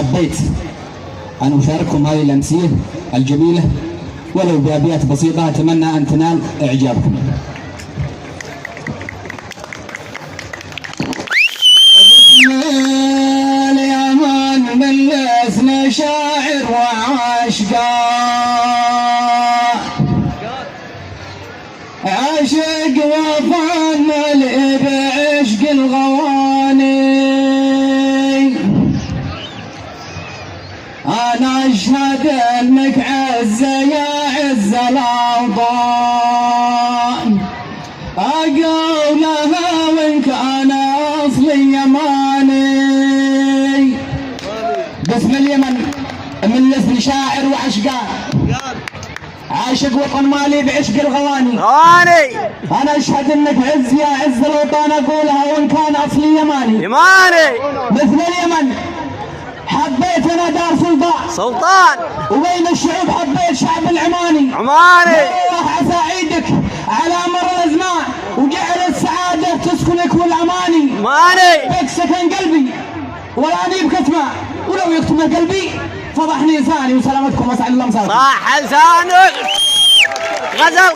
حبيت أن أشارككم هذه الأمسية الجميلة ولو بأبيات بسيطة أتمنى أن تنال إعجابكم. اليمن من لسنا شاعر وعشقاء عاشق وفن ملئ بعشق الغواني أنا أشهد أنك عز يا عز الأوطان أقولها وإن كان أصلي يماني باسم اليمن من لسن شاعر وعشقان عاشق وطن مالي بعشق الغواني أنا أشهد أنك عز يا عز الوطن أقولها وإن كان أصلي يماني مثل اليمن حبيت أنا دار سلطان وبين الشعوب حبيت شعب العماني الله عسى عيدك على مر الأزمان وجعل السعادة تسكنك والأماني بك سكن قلبي والآني بكتمة ولو يكتم قلبي فضحني لساني وسلامتكم واسعد الله مساكم. صح لسانك غزل